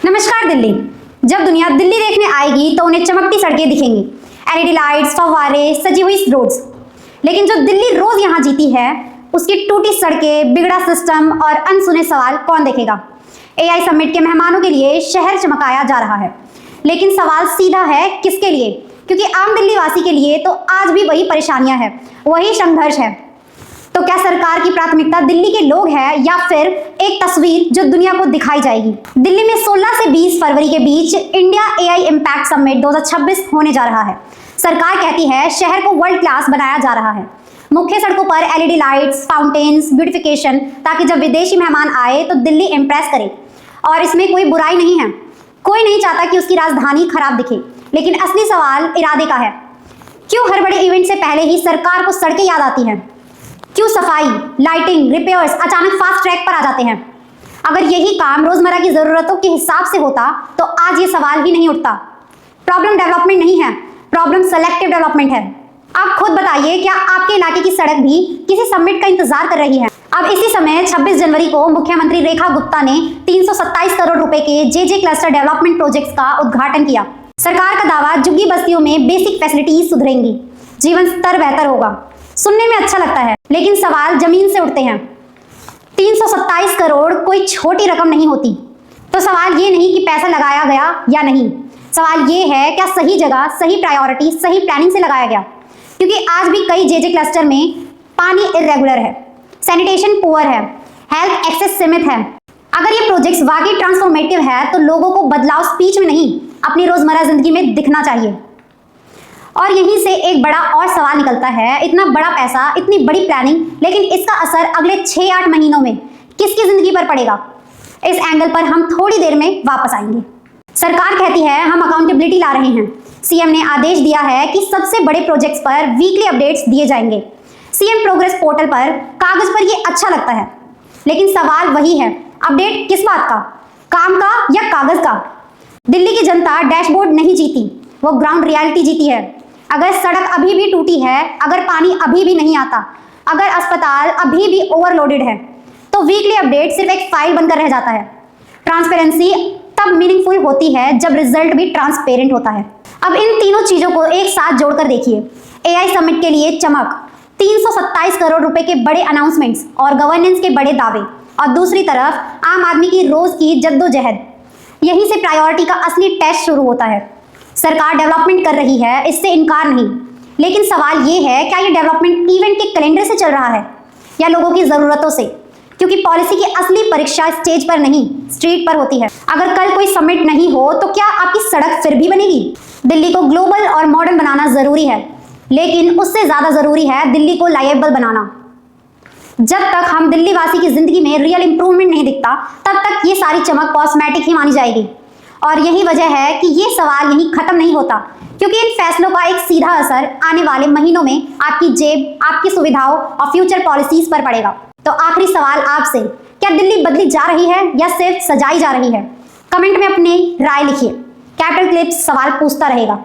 नमस्कार दिल्ली। जब दुनिया दिल्ली देखने आएगी तो उन्हें चमकती सड़कें दिखेंगी, एलईडी लाइट्स, फव्वारे, सजी हुई रोड्स। लेकिन जो दिल्ली रोज यहाँ जीती है, उसकी टूटी सड़कें, बिगड़ा सिस्टम और अनसुने सवाल कौन देखेगा? एआई समिट के मेहमानों के लिए शहर चमकाया जा रहा है, लेकिन सवाल सीधा है, किसके लिए? क्योंकि आम दिल्ली वासी के लिए तो आज भी वही परेशानियां हैं, वही संघर्ष है। तो क्या सरकार की प्राथमिकता दिल्ली के लोग हैं या फिर एक तस्वीर जो दुनिया को दिखाई जाएगी? दिल्ली में 16 से 20 फरवरी के बीच इंडिया एआई इम्पैक्ट समिट 2026 होने जा रहा है। सरकार कहती है शहर को वर्ल्ड क्लास बनाया जा रहा है, मुख्य सड़कों पर एलईडी लाइट्स, फाउंटेन्स, ब्यूटिफिकेशन, ताकि जब विदेशी मेहमान आए तो दिल्ली इम्प्रेस करे। और इसमें कोई बुराई नहीं है, कोई नहीं चाहता कि उसकी राजधानी खराब दिखे, लेकिन असली सवाल इरादे का है। क्यों हर बड़े इवेंट से पहले ही सरकार को सड़कें याद आती हैं? क्यों सफाई, लाइटिंग, रिपेयर्स अचानक फास्ट ट्रैक पर आ जाते हैं? अगर यही काम रोजमर्रा की जरूरतों के हिसाब से होता तो आज ये सवाल ही नहीं उठता। प्रॉब्लम डेवलपमेंट नहीं है, प्रॉब्लम सेलेक्टिव डेवलपमेंट है। आप खुद बताइए, क्या आपके इलाके की सड़क भी किसी समिट का इंतजार कर रही है? अब इसी समय 26 जनवरी को मुख्यमंत्री रेखा गुप्ता ने 327 करोड़ रुपए के जे क्लस्टर डेवलपमेंट प्रोजेक्ट्स का उद्घाटन किया। सरकार का दावा, झुग्गी बस्तियों में बेसिक फैसिलिटीज सुधरेंगी, जीवन स्तर बेहतर होगा। सुनने में अच्छा लगता है, लेकिन सवाल जमीन से उठते हैं। 327 करोड़ कोई छोटी रकम नहीं होती। तो सवाल ये नहीं कि पैसा लगाया गया या नहीं, सवाल ये है क्या सही जगह, सही प्रायोरिटी, सही प्लानिंग से लगाया गया? क्योंकि आज भी कई जे क्लस्टर में पानी इरेगुलर है, सैनिटेशन पुअर है, हेल्थ एक्सेस सीमित है। अगर ये प्रोजेक्ट्स वाकई ट्रांसफॉर्मेटिव है तो लोगों को बदलाव स्पीच में नहीं, अपनी रोजमर्रा जिंदगी में दिखना चाहिए। और यहीं से एक बड़ा और सवाल निकलता है, इतना बड़ा पैसा, इतनी बड़ी प्लानिंग, लेकिन इसका असर अगले 6-8 महीनों में किसकी जिंदगी पर पड़ेगा? इस एंगल पर हम थोड़ी देर में वापस आएंगे। सरकार कहती है हम अकाउंटेबिलिटी ला रहे हैं। सीएम ने आदेश दिया है कि सबसे बड़े प्रोजेक्ट्स पर वीकली अपडेट्स दिए जाएंगे। सीएम प्रोग्रेस पोर्टल पर कागज पर ये अच्छा लगता है, लेकिन सवाल वही है, अपडेट किस बात का? काम का या कागज का? दिल्ली की जनता डैशबोर्ड नहीं जीती, वो ग्राउंड रियलिटी जीती है। अगर सड़क अभी भी टूटी है, अगर पानी अभी भी नहीं आता, अगर अस्पताल अभी भी ओवरलोडेड है, तो वीकली अपडेट सिर्फ एक फाइल बनकर रह जाता है। ट्रांसपेरेंसी तब मीनिंगफुल होती है जब रिजल्ट भी ट्रांसपेरेंट होता है। अब इन तीनों चीजों को एक साथ जोड़कर देखिए। एआई समिट के लिए चमक, 327 करोड़ रुपए के बड़े अनाउंसमेंट्स और गवर्नेंस के बड़े दावे, और दूसरी तरफ आम आदमी की रोज की जद्दोजहद। यहीं से प्रायोरिटी का असली टेस्ट शुरू होता है। सरकार डेवलपमेंट कर रही है, इससे इनकार नहीं, लेकिन सवाल ये है क्या ये डेवलपमेंट इवेंट के कैलेंडर से चल रहा है या लोगों की ज़रूरतों से? क्योंकि पॉलिसी की असली परीक्षा स्टेज पर नहीं, स्ट्रीट पर होती है। अगर कल कोई समिट नहीं हो तो क्या आपकी सड़क फिर भी बनेगी? दिल्ली को ग्लोबल और मॉडर्न बनाना ज़रूरी है, लेकिन उससे ज़्यादा ज़रूरी है दिल्ली को लाइएबल बनाना। जब तक हम दिल्ली वासी की ज़िंदगी में रियल इंप्रूवमेंट नहीं दिखता, तब तक ये सारी चमक कॉस्मेटिक ही मानी जाएगी। और यही वजह है कि ये सवाल यहीं खत्म नहीं होता, क्योंकि इन फैसलों का एक सीधा असर आने वाले महीनों में आपकी जेब, आपकी सुविधाओं और फ्यूचर पॉलिसीज पर पड़ेगा। तो आखिरी सवाल आपसे, क्या दिल्ली बदली जा रही है या सिर्फ सजाई जा रही है? कमेंट में अपनी राय लिखिए। कैपिटल क्लिप्स सवाल पूछता रहेगा।